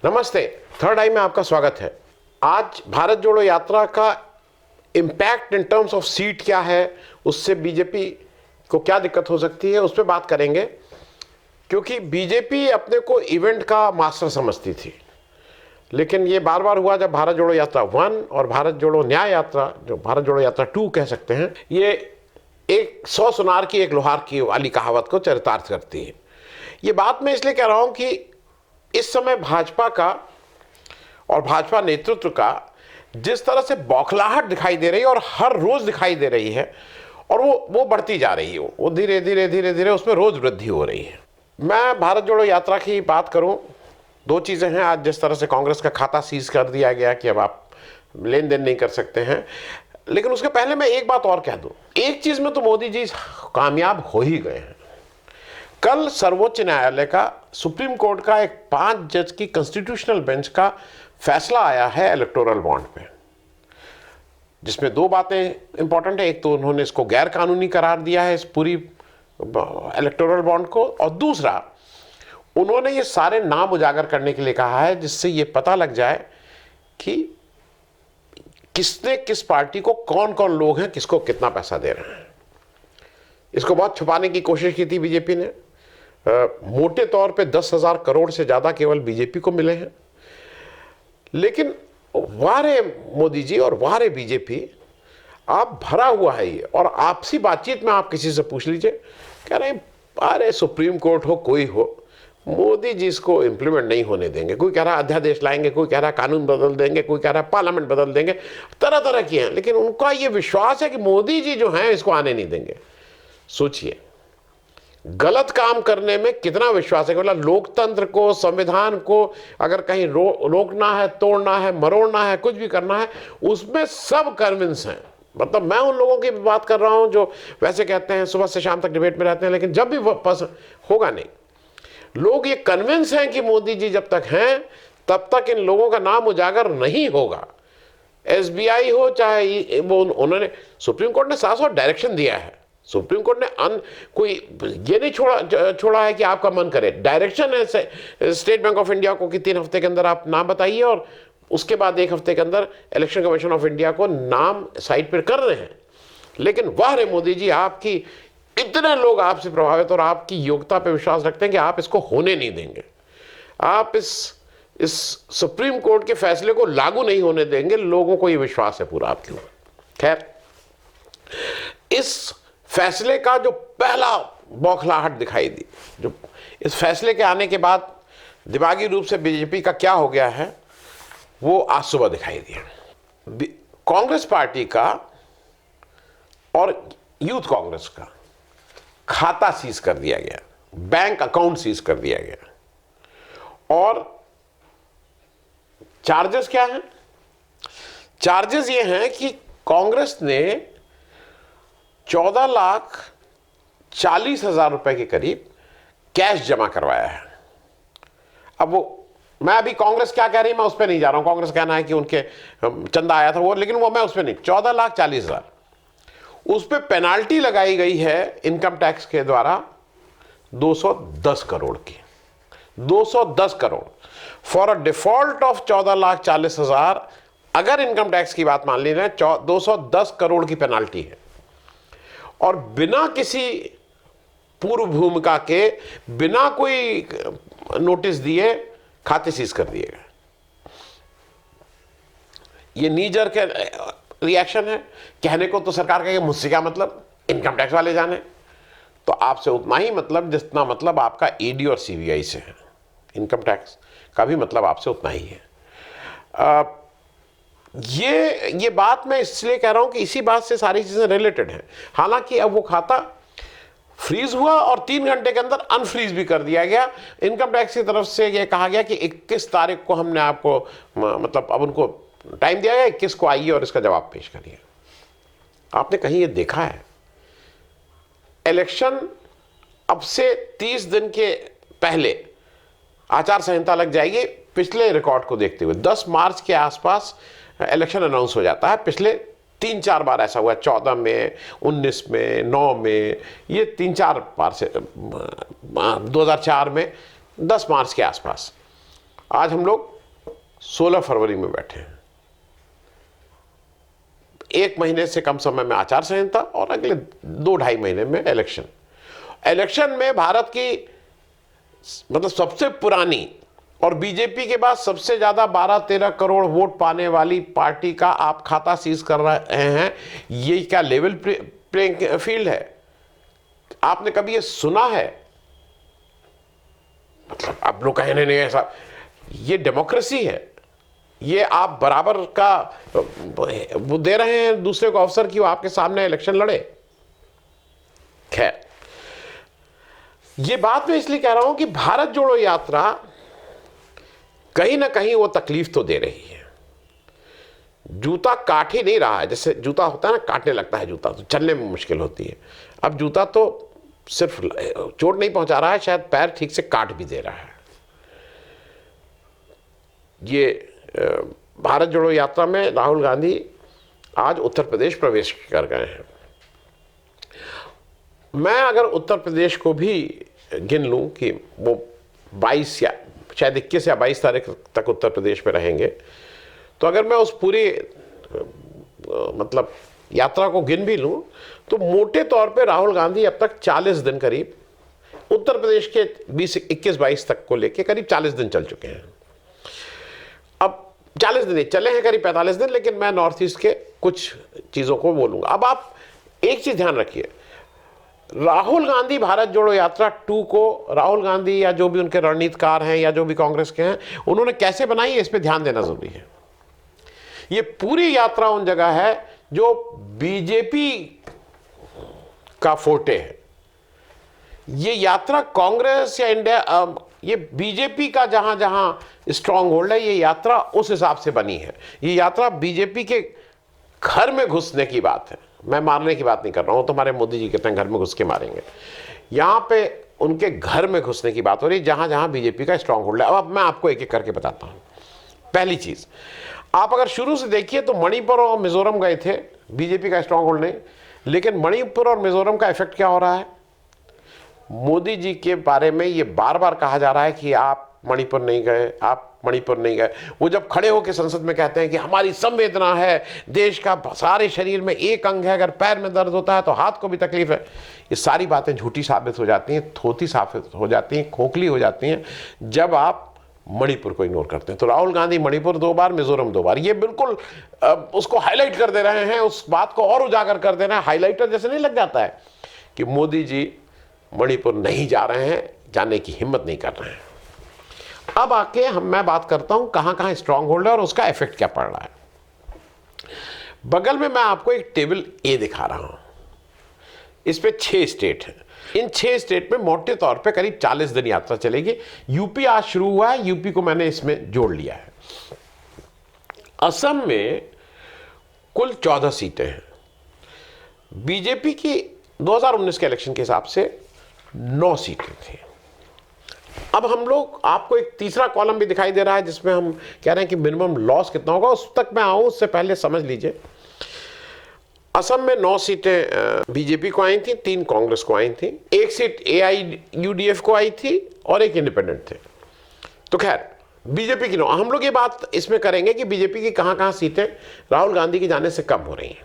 नमस्ते, थर्ड आई में आपका स्वागत है। आज भारत जोड़ो यात्रा का impact in terms of seat क्या है, उससे बीजेपी को क्या दिक्कत हो सकती है, उस पर बात करेंगे। क्योंकि बीजेपी अपने को इवेंट का मास्टर समझती थी, लेकिन ये बार बार हुआ जब भारत जोड़ो यात्रा 1 और भारत जोड़ो न्याय यात्रा, जो भारत जोड़ो यात्रा 2 कह सकते हैं, ये एक 100 सुनार की एक लोहार की वाली कहावत को चरितार्थ करती है। ये बात मैं इसलिए कह रहा हूं कि इस समय भाजपा का और भाजपा नेतृत्व का जिस तरह से बौखलाहट दिखाई दे रही है और हर रोज दिखाई दे रही है, और वो बढ़ती जा रही है, वो धीरे धीरे उसमें रोज वृद्धि हो रही है। मैं भारत जोड़ो यात्रा की बात करूं, दो चीजें हैं। आज जिस तरह से कांग्रेस का खाता सीज कर दिया गया कि अब आप लेन देन नहीं कर सकते हैं, लेकिन उसके पहले मैं एक बात और कह दूं। एक चीज में तो मोदी जी कामयाब हो ही गए हैं। कल सर्वोच्च न्यायालय का, सुप्रीम कोर्ट का एक 5 जज की कॉन्स्टिट्यूशनल बेंच का फैसला आया है इलेक्टोरल बॉन्ड पे, जिसमें दो बातें इंपॉर्टेंट है। एक तो उन्होंने इसको गैर कानूनी करार दिया है, इस पूरी इलेक्टोरल बॉन्ड को, और दूसरा उन्होंने ये सारे नाम उजागर करने के लिए कहा है जिससे ये पता लग जाए कि किसने किस पार्टी को, कौन कौन लोग हैं, किसको कितना पैसा दे रहे हैं। इसको बहुत छुपाने की कोशिश की थी बीजेपी ने। मोटे तौर पे 10,000 करोड़ से ज्यादा केवल बीजेपी को मिले हैं। लेकिन वाह रे मोदी जी और वाह रे बीजेपी, आप भरा हुआ है ये। और आपसी बातचीत में आप किसी से पूछ लीजिए, कह रहे हैं अरे सुप्रीम कोर्ट हो कोई हो, मोदी जी इसको इंप्लीमेंट नहीं होने देंगे। कोई कह रहा है अध्यादेश लाएंगे, कोई कह रहा है कानून बदल देंगे, कोई कह रहा है पार्लियामेंट बदल देंगे, तरह तरह की हैं। लेकिन उनका ये विश्वास है कि मोदी जी जो हैं इसको आने नहीं देंगे। सोचिए, गलत काम करने में कितना विश्वास है। मतलब लोकतंत्र को, संविधान को अगर कहीं रोकना है, तोड़ना है, मरोड़ना है, कुछ भी करना है, उसमें सब कन्विंस हैं। मतलब मैं उन लोगों की बात कर रहा हूं जो वैसे कहते हैं सुबह से शाम तक डिबेट में रहते हैं, लेकिन जब भी होगा नहीं, लोग ये कन्विंस हैं कि मोदी जी जब तक हैं तब तक इन लोगों का नाम उजागर नहीं होगा। एसबीआई हो चाहे वो, उन्होंने, सुप्रीम कोर्ट ने साफ साफ डायरेक्शन दिया है। सुप्रीम कोर्ट ने कोई ये नहीं छोड़ा है कि आपका मन करे। डायरेक्शन है स्टेट बैंक ऑफ इंडिया को कि 3 हफ्ते के अंदर आप नाम बताइए, और उसके बाद 1 हफ्ते के अंदर इलेक्शन कमीशन ऑफ इंडिया को नाम साइट पर कर रहे हैं। लेकिन वाह रे मोदी जी, आपकी इतने लोग आपसे प्रभावित और आपकी योग्यता पर विश्वास रखते हैं कि आप इसको होने नहीं देंगे। आप इस सुप्रीम कोर्ट के फैसले को लागू नहीं होने देंगे। लोगों को यह विश्वास है पूरा आपके ऊपर। खैर, इस फैसले का जो पहला बौखलाहट दिखाई दी, जो इस फैसले के आने के बाद दिमागी रूप से बीजेपी का क्या हो गया है, वो आज सुबह दिखाई दिया। कांग्रेस पार्टी का और यूथ कांग्रेस का खाता सीज कर दिया गया, बैंक अकाउंट सीज कर दिया गया। और चार्जेस क्या हैं? चार्जेस ये हैं कि कांग्रेस ने 14,40,000 रुपए के करीब कैश जमा करवाया है। अब वो, मैं अभी कांग्रेस क्या कह रही है मैं उस पर नहीं जा रहा हूं। कांग्रेस कहना है कि उनके चंदा आया था वो, लेकिन वो मैं उस पर नहीं। 14,40,000 उस पर पेनाल्टी लगाई गई है इनकम टैक्स के द्वारा 210 करोड़ की। 210 crore for a default of 14,40,000। अगर इनकम टैक्स की बात मान ली जाए, 210 करोड़ की पेनाल्टी है। और बिना किसी पूर्व भूमिका के, बिना कोई नोटिस दिए खाते सीज कर दिए गए। ये नीजर के रिएक्शन है। कहने को तो सरकार कहेगी मुझसे क्या मतलब, इनकम टैक्स वाले जाने। तो आपसे उतना ही मतलब जितना मतलब आपका ईडी और सीबीआई से है। इनकम टैक्स का भी मतलब आपसे उतना ही है। ये बात मैं इसलिए कह रहा हूं कि इसी बात से सारी चीजें रिलेटेड हैं। हालांकि अब वो खाता फ्रीज हुआ और 3 घंटे के अंदर अनफ्रीज भी कर दिया गया। इनकम टैक्स की तरफ से ये कहा गया कि 21 तारीख को हमने आपको, मतलब अब उनको टाइम दिया गया, 21 को आइए और इसका जवाब पेश करिए। आपने कहीं ये देखा है? इलेक्शन अब से 30 दिन के पहले आचार संहिता लग जाएगी। पिछले रिकॉर्ड को देखते हुए 10 मार्च के आसपास इलेक्शन अनाउंस हो जाता है। पिछले 3-4 बार ऐसा हुआ, 14 में, 19 में, 9 में, ये 3-4 बार से 2004 में 10 मार्च के आसपास। आज हम लोग 16 फरवरी में बैठे हैं। 1 महीने से कम समय में आचार संहिता और अगले 2-2.5 महीने में इलेक्शन। इलेक्शन में भारत की मतलब सबसे पुरानी और बीजेपी के बाद सबसे ज्यादा 12-13 करोड़ वोट पाने वाली पार्टी का आप खाता सीज कर रहे हैं। ये क्या लेवल प्लेइंग फील्ड है? आपने कभी ये सुना है? मतलब आप लोग कहें नहीं ऐसा, ये डेमोक्रेसी है। ये आप बराबर का वो दे रहे हैं दूसरे को अवसर कि वो आपके सामने इलेक्शन लड़े। खैर, ये बात मैं इसलिए कह रहा हूं कि भारत जोड़ो यात्रा कहीं ना कहीं वो तकलीफ तो दे रही है। जूता काट ही नहीं रहा है। जैसे जूता होता है ना, काटने लगता है जूता तो चलने में मुश्किल होती है। अब जूता तो सिर्फ चोट नहीं पहुंचा रहा है, शायद पैर ठीक से काट भी दे रहा है। ये भारत जोड़ो यात्रा में राहुल गांधी आज उत्तर प्रदेश प्रवेश कर गए हैं। मैं अगर उत्तर प्रदेश को भी गिन लूं कि वो 22 या शायद 21 या 22 तारीख तक उत्तर प्रदेश में रहेंगे, तो अगर मैं उस पूरी मतलब यात्रा को गिन भी लूं तो मोटे तौर पे राहुल गांधी अब तक 40 दिन करीब उत्तर प्रदेश के 21-22 तक को लेके करीब 40 दिन चल चुके हैं। अब 40 दिन चले हैं, करीब 45 दिन, लेकिन मैं नॉर्थ ईस्ट के कुछ चीज़ों को बोलूँगा। अब आप एक चीज़ ध्यान रखिए, राहुल गांधी भारत जोड़ो यात्रा 2 को राहुल गांधी या जो भी उनके रणनीतिकार हैं या जो भी कांग्रेस के हैं, उन्होंने कैसे बनाई है, इस पे ध्यान देना जरूरी है। ये पूरी यात्रा उन जगह है जो बीजेपी का फोर्टे है। ये यात्रा कांग्रेस या इंडिया, ये बीजेपी का जहां जहां स्ट्रांग होल्ड है, ये यात्रा उस हिसाब से बनी है। ये यात्रा बीजेपी के घर में घुसने की बात है। मैं मारने की बात नहीं कर रहा हूं, तुम्हारे मोदी जी कहते हैं घर में घुस के मारेंगे। यहां पे उनके घर में घुसने की बात हो रही है जहां जहां बीजेपी का स्ट्रांग होल्ड है। अब मैं आपको एक एक करके बताता हूं। पहली चीज, आप अगर शुरू से देखिए तो मणिपुर और मिजोरम गए थे, बीजेपी का स्ट्रांग होल्ड नहीं, लेकिन मणिपुर और मिजोरम का इफेक्ट क्या हो रहा है? मोदी जी के बारे में ये बार बार कहा जा रहा है कि आप मणिपुर नहीं गए, आप मणिपुर नहीं गए। वो जब खड़े होकर संसद में कहते हैं कि हमारी संवेदना है, देश का सारे शरीर में एक अंग है, अगर पैर में दर्द होता है तो हाथ को भी तकलीफ है, ये सारी बातें झूठी साबित हो जाती हैं, थोथी साबित हो जाती हैं, खोखली हो जाती हैं जब आप मणिपुर को इग्नोर करते हैं। तो राहुल गांधी मणिपुर 2 बार, मिजोरम 2 बार, ये बिल्कुल उसको हाईलाइट कर दे रहे हैं, उस बात को और उजागर कर दे रहे हैं। हाईलाइटर जैसे नहीं लग जाता है कि मोदी जी मणिपुर नहीं जा रहे हैं, जाने की हिम्मत नहीं कर रहे हैं। अब आके मैं बात करता हूं कहां कहां स्ट्रांग होल्ड है और उसका इफेक्ट क्या पड़ रहा है। बगल में मैं आपको एक टेबल ए दिखा रहा हूं, इस पे 6 स्टेट हैं। इन 6 स्टेट में मोटे तौर पे करीब 40 दिन यात्रा चलेगी। यूपी आज शुरू हुआ है, यूपी को मैंने इसमें जोड़ लिया है। असम में कुल 14 सीटें हैं। बीजेपी की 2019 के इलेक्शन के हिसाब से 9 सीटें थी। अब हम लोग, आपको एक तीसरा कॉलम भी दिखाई दे रहा है जिसमें हम कह रहे हैं कि मिनिमम लॉस कितना होगा, उस तक मैं आऊं उससे पहले समझ लीजिए। असम में 9 सीटें बीजेपी को आई थी, 3 कांग्रेस को आई थी, 1 सीट AIUDF को आई थी और 1 इंडिपेंडेंट थे। तो खैर बीजेपी की 9, हम लोग ये बात इसमें करेंगे कि बीजेपी की कहां कहां सीटें राहुल गांधी की जाने से कम हो रही हैं।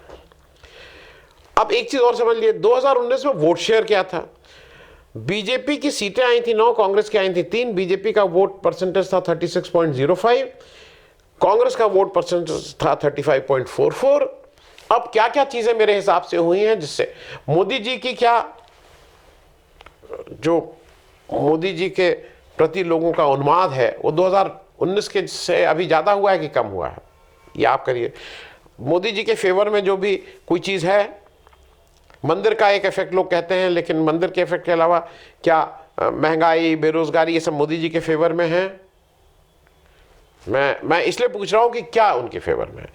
अब एक चीज और समझ लिए, 2019 में वोट शेयर क्या था? बीजेपी की सीटें आई थी 9, कांग्रेस की आई थी 3। बीजेपी का वोट परसेंटेज था 36.05, कांग्रेस का वोट परसेंटेज था 35.44। अब क्या क्या चीजें मेरे हिसाब से हुई हैं जिससे मोदी जी की जो मोदी जी के प्रति लोगों का उन्माद है वो 2019 के से अभी ज्यादा हुआ है कि कम हुआ है? ये आप करिए। मोदी जी के फेवर में जो भी कोई चीज है, मंदिर का एक इफेक्ट लोग कहते हैं, लेकिन मंदिर के इफेक्ट के अलावा क्या महंगाई, बेरोजगारी, ये सब मोदी जी के फेवर में है? मैं इसलिए पूछ रहा हूं कि क्या उनके फेवर में है।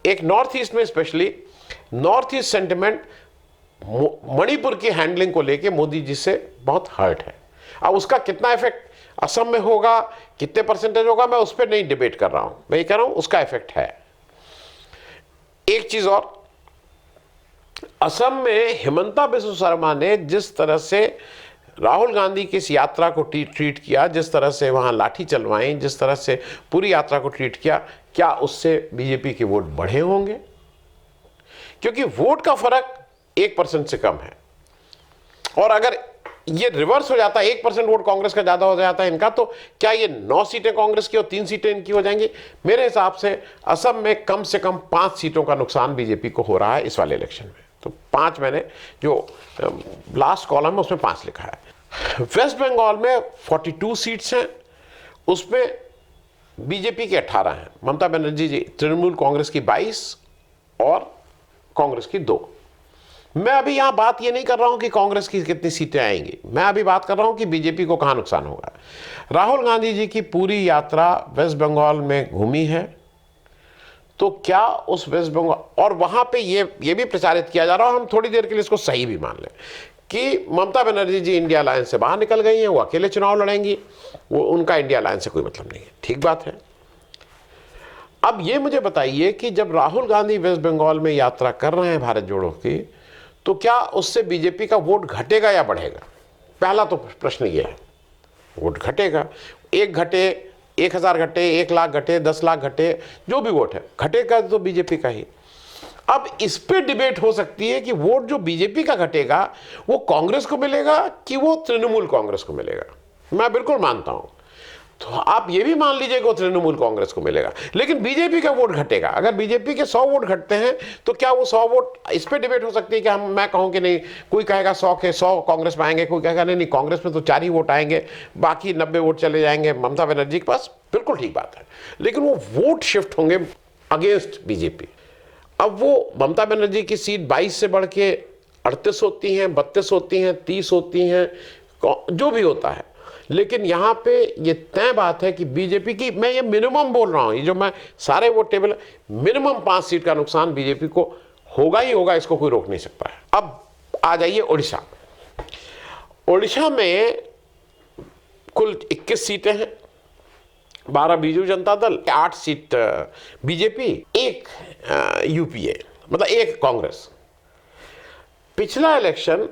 एक नॉर्थ ईस्ट में, specially north east sentiment Manipur की हैंडलिंग को लेके मोदी जी से बहुत हर्ट है। अब उसका कितना इफेक्ट असम में होगा, कितने परसेंटेज होगा, मैं उस पर नहीं डिबेट कर रहा हूं, मैं ये कह रहा हूं उसका इफेक्ट है। एक चीज और, असम में हिमंता बिस्वा शर्मा ने जिस तरह से राहुल गांधी की इस यात्रा को ट्रीट किया, जिस तरह से वहां लाठी चलवाई, जिस तरह से पूरी यात्रा को ट्रीट किया, क्या उससे बीजेपी के वोट बढ़े होंगे? क्योंकि वोट का फर्क 1% से कम है, और अगर ये रिवर्स हो जाता है, 1% वोट कांग्रेस का ज्यादा हो जाता है इनका, तो क्या ये 9 सीटें कांग्रेस की और 3 सीटें इनकी हो जाएंगी? मेरे हिसाब से असम में कम से कम 5 सीटों का नुकसान बीजेपी को हो रहा है इस वाले इलेक्शन में। तो 5, मैंने जो लास्ट कॉलम है उसमें 5 लिखा है। वेस्ट बंगाल में 42 सीट्स हैं, उसमें बीजेपी के 18 हैं, ममता बनर्जी जी तृणमूल कांग्रेस की 22 और कांग्रेस की 2। मैं अभी यहां बात ये नहीं कर रहा हूं कि कांग्रेस की कितनी सीटें आएंगी, मैं अभी बात कर रहा हूं कि बीजेपी को कहां नुकसान होगा। राहुल गांधी जी की पूरी यात्रा वेस्ट बंगाल में घूमी है, तो क्या उस वेस्ट बंगाल, और वहां पे ये भी प्रचारित किया जा रहा है, हम थोड़ी देर के लिए इसको सही भी मान लें कि ममता बनर्जी जी इंडिया अलायंस से बाहर निकल गई हैं, वो अकेले चुनाव लड़ेंगी, वो उनका इंडिया अलायंस से कोई मतलब नहीं है, ठीक बात है। अब ये मुझे बताइए कि जब राहुल गांधी वेस्ट बंगाल में यात्रा कर रहे हैं भारत जोड़ो की, तो क्या उससे बीजेपी का वोट घटेगा या बढ़ेगा? पहला तो प्रश्न ये है, वोट घटेगा। 1 घटे, 1000 घटे, 1 लाख घटे, 10 लाख घटे, जो भी वोट है घटेगा तो बीजेपी का ही। अब इस पे डिबेट हो सकती है कि वोट जो बीजेपी का घटेगा वो कांग्रेस को मिलेगा कि वो तृणमूल कांग्रेस को मिलेगा। मैं बिल्कुल मानता हूं, तो आप ये भी मान लीजिए कि वो तृणमूल कांग्रेस को मिलेगा, लेकिन बीजेपी का वोट घटेगा। अगर बीजेपी के 100 वोट घटते हैं तो क्या वो 100 वोट, इस पे डिबेट हो सकती है कि मैं कहूं कि नहीं, कोई कहेगा 100 के 100 कांग्रेस में आएंगे, कोई कहेगा नहीं कांग्रेस में तो 4 ही वोट आएंगे, बाकी 90 वोट चले जाएंगे ममता बनर्जी के पास। बिल्कुल ठीक बात है, लेकिन वो वोट शिफ्ट होंगे अगेंस्ट बीजेपी। अब वो ममता बनर्जी की सीट 22 से बढ़ के 38 होती हैं, 32 होती हैं, 30 होती हैं, जो भी होता है, लेकिन यहां पे ये तय बात है कि बीजेपी की, मैं ये मिनिमम बोल रहा हूं, ये जो मैं सारे वो टेबल, मिनिमम 5 सीट का नुकसान बीजेपी को होगा ही होगा, इसको कोई रोक नहीं सकता है। अब आ जाइए उड़ीसा। उड़ीसा में कुल 21 सीटें हैं, 12 Biju Janata Dal, 8 seat BJP, 1 UPA, मतलब 1 कांग्रेस। पिछला इलेक्शन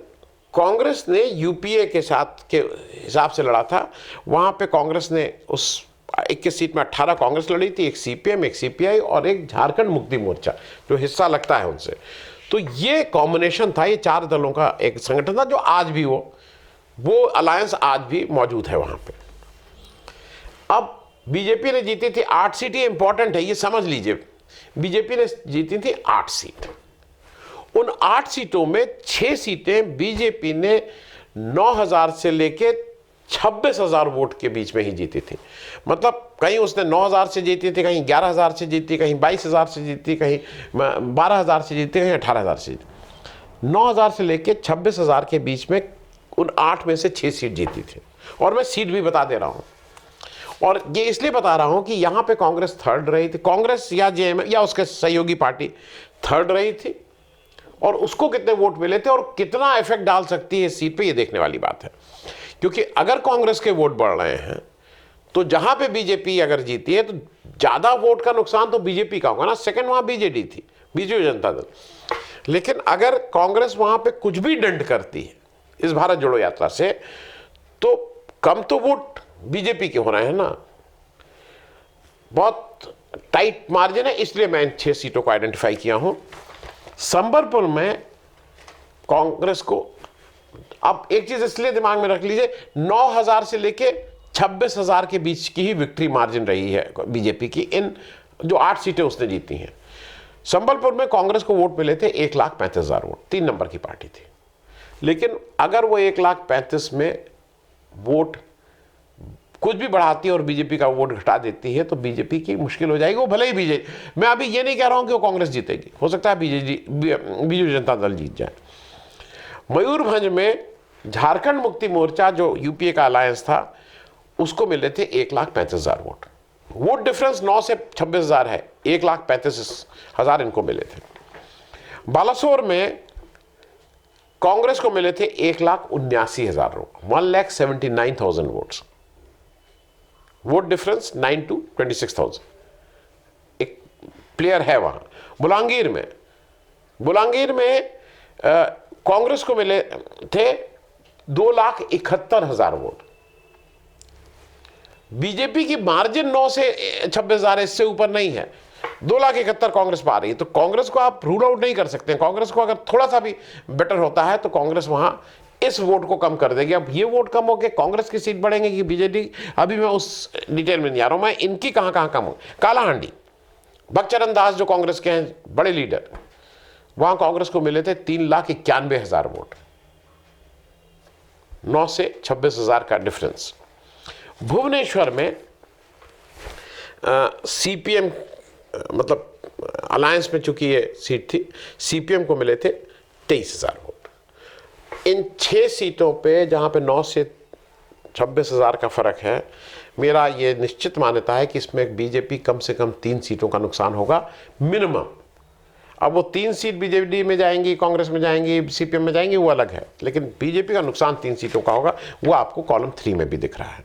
कांग्रेस ने यूपीए के साथ के हिसाब से लड़ा था, वहां पे कांग्रेस ने उस 21 सीट में 18 कांग्रेस लड़ी थी, 1 सीपीएम, 1 सीपीआई और 1 झारखंड मुक्ति मोर्चा जो हिस्सा लगता है उनसे। तो ये कॉम्बिनेशन था, ये 4 दलों का एक संगठन था, जो आज भी वो अलायंस आज भी मौजूद है वहां पे। अब बीजेपी ने जीती थी 8 सीटें, इंपॉर्टेंट है ये समझ लीजिए, बीजेपी ने जीती थी 8 सीट। उन 8 सीटों में 6 सीटें बीजेपी ने 9000 से लेके 26,000 वोट के बीच में ही जीती थी। मतलब कहीं उसने 9000 से जीती थी, कहीं 11000 से जीती, कहीं 22000 से जीती, कहीं 12000 से जीती, कहीं 18000 से जीती। 9000 से लेके 26,000 के बीच में उन 8 में से 6 सीट जीती थी। और मैं सीट भी बता दे रहा हूं, और ये इसलिए बता रहा हूं कि यहां पे कांग्रेस थर्ड रही थी, कांग्रेस या जेएमएम या उसके सहयोगी पार्टी थर्ड रही थी, और उसको कितने वोट मिले थे और कितना इफेक्ट डाल सकती है इस सीट पे, ये देखने वाली बात है। क्योंकि अगर कांग्रेस के वोट बढ़ रहे हैं तो जहां पे बीजेपी अगर जीती है तो ज्यादा वोट का नुकसान तो बीजेपी का होगा ना, सेकंड वहां बीजेडी थी, बीजू जनता दल। लेकिन अगर कांग्रेस वहां पे कुछ भी दंड करती है इस भारत जोड़ो यात्रा से, तो कम तो वोट बीजेपी के हो रहे हैं ना, बहुत टाइट मार्जिन है, इसलिए मैं इन 6 सीटों को आइडेंटिफाई किया हूं। संबलपुर में कांग्रेस को, अब एक चीज इसलिए दिमाग में रख लीजिए, 9000 से लेके 26,000 के बीच की ही विक्ट्री मार्जिन रही है बीजेपी की, इन जो 8 सीटें उसने जीती हैं। संबलपुर में कांग्रेस को वोट मिले थे 1,35,000 वोट, 3 नंबर की पार्टी थी। लेकिन अगर वो 1,35,000 में वोट कुछ भी बढ़ाती है और बीजेपी का वोट घटा देती है तो बीजेपी की मुश्किल हो जाएगी। वो भले ही बीजेपी, मैं अभी ये नहीं कह रहा हूं कि वो कांग्रेस जीतेगी, हो सकता है बीजू जनता दल जीत जाए। मयूरभंज में झारखंड मुक्ति मोर्चा जो यूपीए का अलायंस था, उसको मिले थे 1,35,000 वोट। वोट डिफरेंस 9 से 26,000 है, 1,35,000 इनको मिले थे। बालासोर में कांग्रेस को मिले थे 1,79,000 vote, 1,79,000 votes. Vote difference 9 to 26,000, एक प्लेयर है वहां। बुलांगीर में कांग्रेस को मिले थे 2,71,000 वोट। बीजेपी की मार्जिन 9 से 26,000, इससे ऊपर नहीं है। 2,71,000 कांग्रेस पा रही है, तो कांग्रेस को आप रूल आउट नहीं कर सकते। कांग्रेस को अगर थोड़ा सा भी बेटर होता है तो कांग्रेस वहां इस वोट को कम कर देगी। अब ये वोट कम होकर कांग्रेस की सीट बढ़ेंगे कि बीजेपी, अभी मैं उस डिटेल में नहीं आ रहा हूं। मैं इनकी कहां कहां कम हो, कालाहांडी, बगचरण दास जो कांग्रेस के हैं बड़े लीडर, वहां कांग्रेस को मिले थे 3,91,000 वोट, 9 से 26,000 का डिफरेंस। भुवनेश्वर में सीपीएम, मतलब अलायंस में चूंकि ये सीट थी, सीपीएम को मिले थे 23,000 वोट। इन 6 सीटों पे जहां पे 9 से 26,000 का फर्क है, मेरा ये निश्चित मान्यता है कि इसमें बीजेपी कम से कम 3 सीटों का नुकसान होगा मिनिमम। अब वो 3 सीट बीजेडी में जाएंगी, कांग्रेस में जाएंगी, सीपीएम में जाएंगी, वो अलग है, लेकिन बीजेपी का नुकसान 3 सीटों का होगा। वो आपको कॉलम 3 में भी दिख रहा है।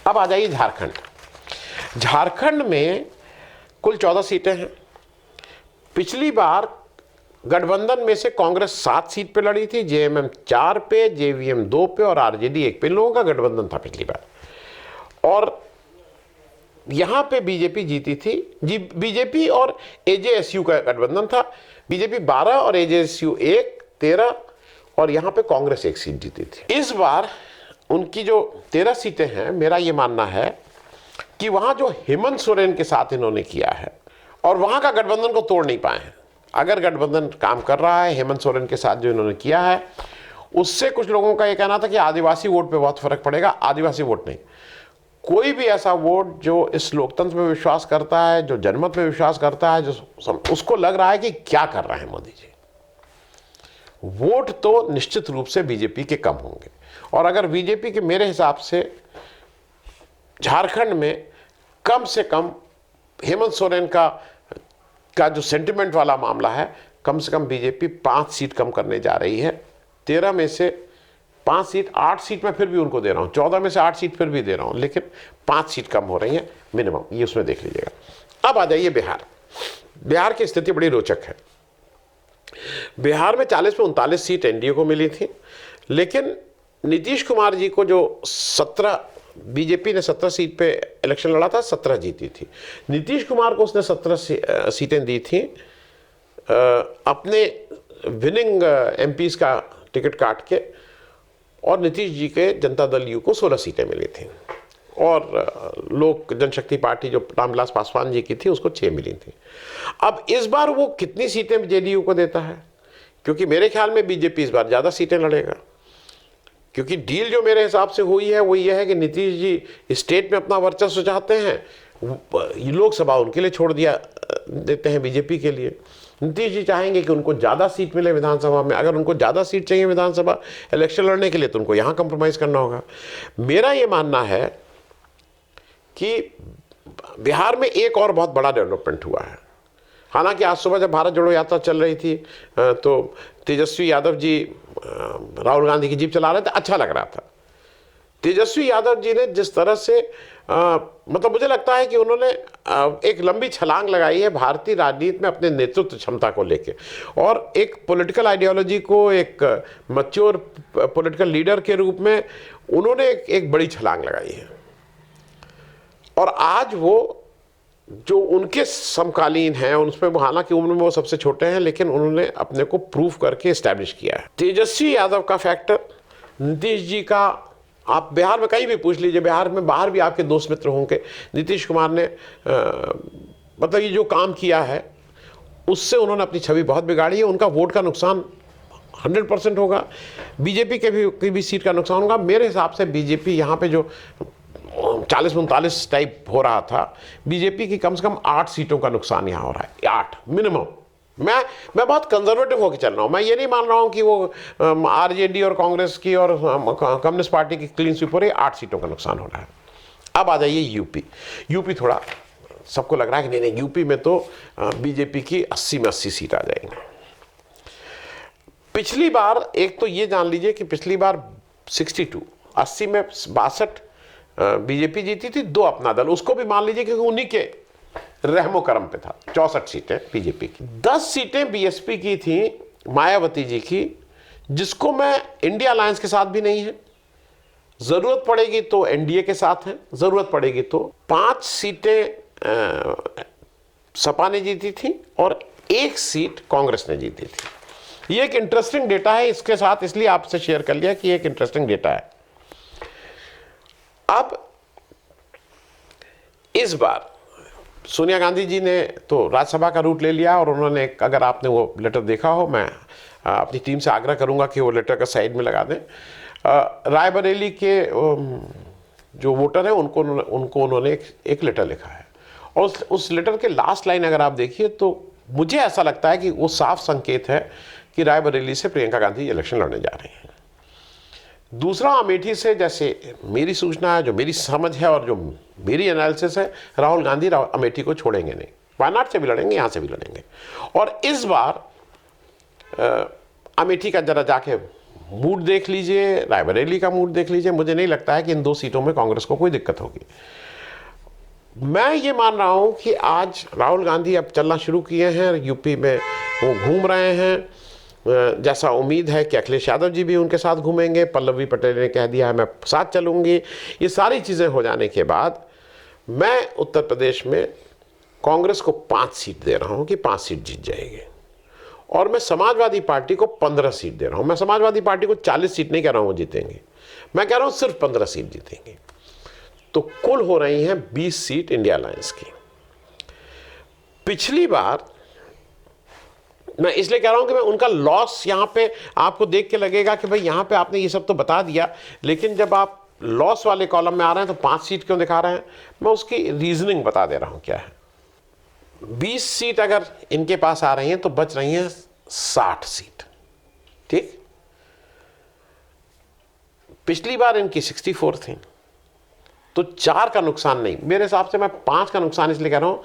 अब आ जाइए झारखंड। झारखंड में कुल 14 सीटें हैं। पिछली बार गठबंधन में से कांग्रेस 7 सीट पे लड़ी थी, जेएमएम 4 पे, जेवीएम 2 पे और आरजेडी 1 पे। इन लोगों का गठबंधन था पिछली बार, और यहां पे बीजेपी जीती थी। बीजेपी और एजेएसयू का गठबंधन था। बीजेपी 12 और एजेएसयू 1, 13, और यहां पे कांग्रेस 1 सीट जीती थी। इस बार उनकी जो 13 सीटें हैं, मेरा ये मानना है कि वहां जो हेमंत सोरेन के साथ इन्होंने किया है, और वहां का गठबंधन को तोड़ नहीं पाए हैं। अगर गठबंधन काम कर रहा है, हेमंत सोरेन के साथ जो इन्होंने किया है, उससे कुछ लोगों का ये कहना था कि आदिवासी वोट पे बहुत फर्क पड़ेगा। आदिवासी वोट नहीं, कोई भी ऐसा वोट जो इस लोकतंत्र में विश्वास करता है, जो जनमत में विश्वास करता है, जो उसको लग रहा है कि क्या कर रहे हैं मोदी जी, वोट तो निश्चित रूप से बीजेपी के कम होंगे। और अगर बीजेपी के, मेरे हिसाब से झारखंड में कम से कम हेमंत सोरेन का जो सेंटिमेंट वाला मामला है, कम से कम बीजेपी 5 सीट कम करने जा रही है। 13 में से 5 सीट, 8 सीट मैं फिर भी उनको दे रहा हूं, 14 में से 8 सीट फिर भी दे रहा हूं, लेकिन 5 सीट कम हो रही है मिनिमम, ये उसमें देख लीजिएगा। अब आ जाइए बिहार। बिहार की स्थिति बड़ी रोचक है। बिहार में 40 में 39 सीट एनडीए को मिली थी, लेकिन नीतीश कुमार जी को जो 17, बीजेपी ने 17 सीट पे इलेक्शन लड़ा था, 17 जीती थी। नीतीश कुमार को उसने 17 सीटें दी थी, अपने विनिंग एमपीज का टिकट काट के, और नीतीश जी के जनता दल यू को 16 सीटें मिली थी, और लोक जनशक्ति पार्टी जो रामविलास पासवान जी की थी उसको 6 मिली थी। अब इस बार वो कितनी सीटें जेडीयू को देता है, क्योंकि मेरे ख्याल में बीजेपी इस बार ज़्यादा सीटें लड़ेगा, क्योंकि डील जो मेरे हिसाब से हुई है वो ये है कि नीतीश जी स्टेट में अपना वर्चस्व चाहते हैं, लोकसभा उनके लिए छोड़ देते हैं बीजेपी के लिए। नीतीश जी चाहेंगे कि उनको ज़्यादा सीट मिले विधानसभा में। अगर उनको ज़्यादा सीट चाहिए विधानसभा इलेक्शन लड़ने के लिए, तो उनको यहाँ कंप्रोमाइज़ करना होगा। मेरा ये मानना है कि बिहार में एक और बहुत बड़ा डेवलपमेंट हुआ है। हालांकि आज सुबह जब भारत जोड़ो यात्रा चल रही थी, तो तेजस्वी यादव जी राहुल गांधी की जीप चला रहे थे, अच्छा लग रहा था। तेजस्वी यादव जी ने जिस तरह से मतलब मुझे लगता है कि उन्होंने एक लंबी छलांग लगाई है भारतीय राजनीति में अपने नेतृत्व क्षमता को लेके, और एक पॉलिटिकल आइडियोलॉजी को, एक मैच्योर पॉलिटिकल लीडर के रूप में उन्होंने एक बड़ी छलांग लगाई है। और आज वो जो उनके समकालीन हैं, उसमें हालांकि उम्र में वो सबसे छोटे हैं, लेकिन उन्होंने अपने को प्रूव करके एस्टैब्लिश किया है। तेजस्वी यादव का फैक्टर, नीतीश जी का, आप बिहार में कहीं भी पूछ लीजिए, बिहार में बाहर भी आपके दोस्त मित्र होंगे, नीतीश कुमार ने मतलब ये जो काम किया है उससे उन्होंने अपनी छवि बहुत बिगाड़ी है। उनका वोट का नुकसान 100% होगा, बीजेपी की भी सीट का नुकसान होगा। मेरे हिसाब से बीजेपी यहाँ पे जो 40-39 टाइप हो रहा था, बीजेपी की कम से कम 8 सीटों का नुकसान यहाँ हो रहा है, 8 मिनिमम। मैं बहुत कंजर्वेटिव होकर चल रहा हूँ। मैं ये नहीं मान रहा हूँ कि वो आरजेडी और कांग्रेस की और कम्युनिस्ट पार्टी की क्लीन स्वीप हो रही है, 8 सीटों का नुकसान हो रहा है। अब आ जाइए यूपी। यूपी थोड़ा सबको लग रहा है कि नहीं, यूपी में तो बीजेपी की 80 में 80 सीट आ जाएंगी। पिछली बार एक तो ये जान लीजिए कि पिछली बार 62, 80 में 62 बीजेपी जीती थी, 2 अपना दल, उसको भी मान लीजिए क्योंकि उन्हीं के रहमो करम पे था। 64 सीटें बीजेपी की, 10 सीटें बीएसपी की थी, मायावती जी की, जिसको मैं इंडिया अलायंस के साथ भी नहीं है, जरूरत पड़ेगी तो एनडीए के साथ है, जरूरत पड़ेगी तो 5 सीटें सपा ने जीती थी और 1 सीट कांग्रेस ने जीती थी। ये एक इंटरेस्टिंग डेटा है, इसके साथ इसलिए आपसे शेयर कर लिया कि ये एक इंटरेस्टिंग डेटा है। अब इस बार सोनिया गांधी जी ने तो राज्यसभा का रूट ले लिया और उन्होंने, अगर आपने वो लेटर देखा हो, मैं अपनी टीम से आग्रह करूंगा कि वो लेटर का साइड में लगा दें। रायबरेली के जो वोटर हैं उनको उन्होंने एक लेटर लिखा है और उस लेटर के लास्ट लाइन अगर आप देखिए तो मुझे ऐसा लगता है कि वो साफ संकेत है कि रायबरेली से प्रियंका गांधी इलेक्शन लड़ने जा रही हैं। दूसरा, अमेठी से, जैसे मेरी सूचना है, जो मेरी समझ है और जो मेरी एनालिसिस है, राहुल गांधी अमेठी को छोड़ेंगे नहीं, वायनाड से भी लड़ेंगे, यहाँ से भी लड़ेंगे। और इस बार अमेठी का जरा जाके मूड देख लीजिए, रायबरेली का मूड देख लीजिए, मुझे नहीं लगता है कि इन 2 सीटों में कांग्रेस को कोई दिक्कत होगी। मैं ये मान रहा हूं कि आज राहुल गांधी अब चलना शुरू किए हैं, यूपी में वो घूम रहे हैं, जैसा उम्मीद है कि अखिलेश यादव जी भी उनके साथ घूमेंगे, पल्लवी पटेल ने कह दिया है मैं साथ चलूंगी। ये सारी चीज़ें हो जाने के बाद मैं उत्तर प्रदेश में कांग्रेस को 5 सीट दे रहा हूं कि 5 सीट जीत जाएगी और मैं समाजवादी पार्टी को 15 सीट दे रहा हूं। मैं समाजवादी पार्टी को 40 सीट नहीं कह रहा हूं वो जीतेंगे, मैं कह रहा हूं सिर्फ 15 सीट जीतेंगे। तो कुल हो रही हैं 20 सीट इंडिया अलायंस की। पिछली बार, मैं इसलिए कह रहा हूं कि मैं उनका लॉस यहां पे आपको देख के लगेगा कि भाई यहां पे आपने ये सब तो बता दिया, लेकिन जब आप लॉस वाले कॉलम में आ रहे हैं तो 5 सीट क्यों दिखा रहे हैं, मैं उसकी रीजनिंग बता दे रहा हूं क्या है। 20 सीट अगर इनके पास आ रही हैं तो बच रही हैं 60 सीट, ठीक। पिछली बार इनकी 64 थी, तो 4 का नुकसान नहीं, मेरे हिसाब से मैं 5 का नुकसान इसलिए कह रहा हूं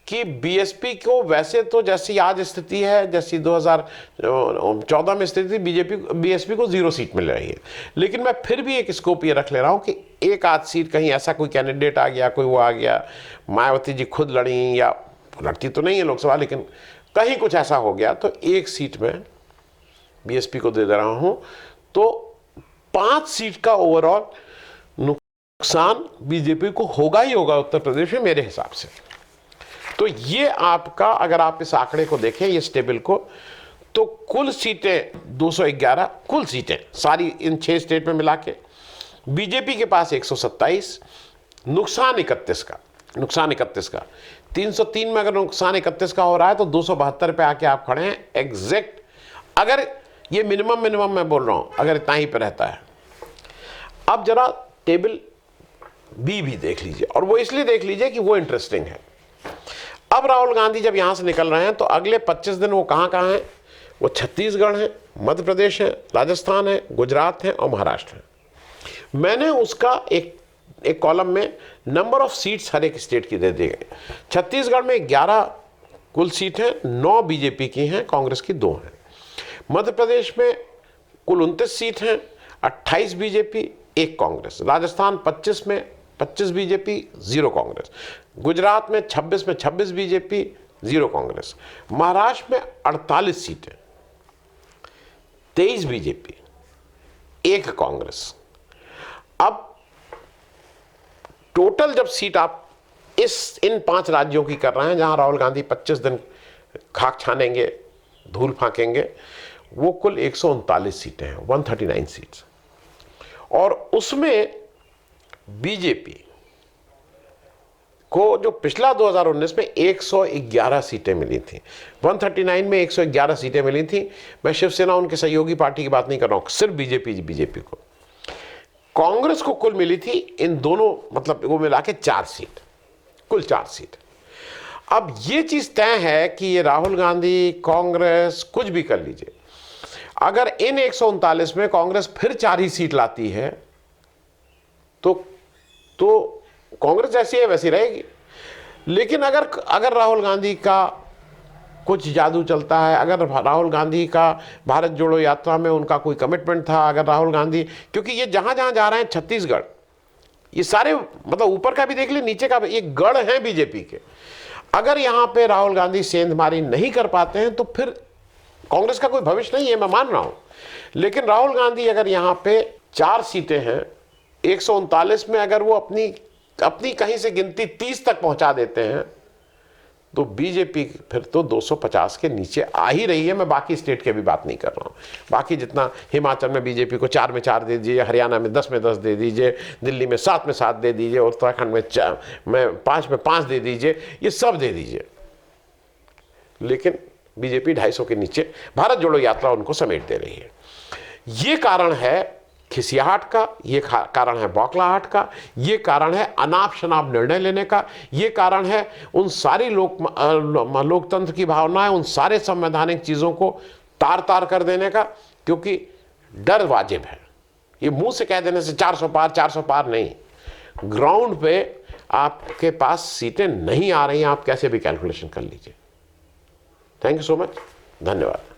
कि बीएसपी को वैसे तो जैसी आज स्थिति है, जैसी 2014 में स्थिति थी, बीएसपी को 0 सीट मिल रही है। लेकिन मैं फिर भी एक स्कोप ये रख ले रहा हूं कि 1-8 सीट कहीं ऐसा कोई कैंडिडेट आ गया, कोई वो आ गया, मायावती जी खुद लड़ी, या लड़ती तो नहीं है लोकसभा, लेकिन कहीं कुछ ऐसा हो गया तो 1 सीट में बीएसपी को दे रहा हूं। तो 5 सीट का ओवरऑल नुकसान बीजेपी को होगा ही होगा उत्तर प्रदेश में, मेरे हिसाब से। तो ये आपका, अगर आप इस आंकड़े को देखें, ये स्टेबल को, तो कुल सीटें 211, कुल सीटें सारी इन 6 स्टेट में मिला के बीजेपी के पास 127, नुकसान 31 का, 303 में अगर नुकसान 31 का हो रहा है तो 272 पे आके आप खड़े हैं एग्जैक्ट। अगर ये मिनिमम मैं बोल रहा हूं, अगर इतना ही पे रहता है। अब जरा टेबल बी भी देख लीजिए, और वो इसलिए देख लीजिए कि वो इंटरेस्टिंग है। अब राहुल गांधी जब यहां से निकल रहे हैं तो अगले 25 दिन वो कहां हैं, वो छत्तीसगढ़ है, मध्य प्रदेश है, राजस्थान है, गुजरात है और महाराष्ट्र है। मैंने उसका एक कॉलम में नंबर ऑफ सीट्स हर एक स्टेट की दे दी गई। छत्तीसगढ़ में 11 कुल सीट हैं, 9 बीजेपी की हैं, कांग्रेस की 2 हैं। मध्य प्रदेश में कुल 29 सीट हैं, 28 बीजेपी, 1 कांग्रेस। राजस्थान 25 में 25 बीजेपी, 0 कांग्रेस। गुजरात में 26 बीजेपी, 0 कांग्रेस। महाराष्ट्र में 48 सीटें, 23 बीजेपी, 1 कांग्रेस। अब टोटल जब सीट आप इन 5 राज्यों की कर रहे हैं जहां राहुल गांधी 25 दिन खाक छानेंगे, धूल फांकेंगे, वो कुल 139 सीटें हैं, 139 सीट्स। और उसमें बीजेपी को जो पिछला 2019 में 111 सीटें मिली थी, 139 में 111 सीटें मिली थी। मैं शिवसेना उनके सहयोगी पार्टी की बात नहीं कर रहा हूं, सिर्फ बीजेपी को। कांग्रेस को कुल मिली थी इन दोनों, मतलब वो मिला के 4 सीट, कुल 4 सीट। अब ये चीज तय है कि ये राहुल गांधी, कांग्रेस कुछ भी कर लीजिए, अगर इन 139 में कांग्रेस फिर 4 ही सीट लाती है तो कांग्रेस जैसी है वैसी रहेगी। लेकिन अगर राहुल गांधी का कुछ जादू चलता है, अगर राहुल गांधी का भारत जोड़ो यात्रा में उनका कोई कमिटमेंट था, अगर राहुल गांधी, क्योंकि ये जहां जहां जा रहे हैं छत्तीसगढ़, ये सारे मतलब ऊपर का भी देख ले, नीचे का भी, ये गढ़ है बीजेपी के। अगर यहां पे राहुल गांधी सेंधमारी नहीं कर पाते हैं तो फिर कांग्रेस का कोई भविष्य नहीं है, मैं मान रहा हूं, लेकिन राहुल गांधी अगर यहां पे 4 सीटें हैं 139 में, अगर वो अपनी कहीं से गिनती 30 तक पहुंचा देते हैं तो बीजेपी फिर तो 250 के नीचे आ ही रही है। मैं बाकी स्टेट की भी बात नहीं कर रहा हूं, बाकी जितना हिमाचल में बीजेपी को 4 में 4 दे दीजिए, हरियाणा में 10 में 10 दे दीजिए, दिल्ली में 7 में 7 दे दीजिए, उत्तराखंड में 5 में 5 दे दीजिए, ये सब दे दीजिए, लेकिन बीजेपी 250 के नीचे भारत जोड़ो यात्रा उनको समेट दे रही है। ये कारण है खिसियाहट का, ये कारण है बौखलाहट का, ये कारण है अनाप शनाप निर्णय लेने का, ये कारण है उन सारी लोकतंत्र की भावनाएं, उन सारे संवैधानिक चीज़ों को तार तार कर देने का, क्योंकि डर वाजिब है। ये मुंह से कह देने से 400 पार नहीं, ग्राउंड पे आपके पास सीटें नहीं आ रही हैं, आप कैसे भी कैलकुलेशन कर लीजिए। थैंक यू सो मच, धन्यवाद।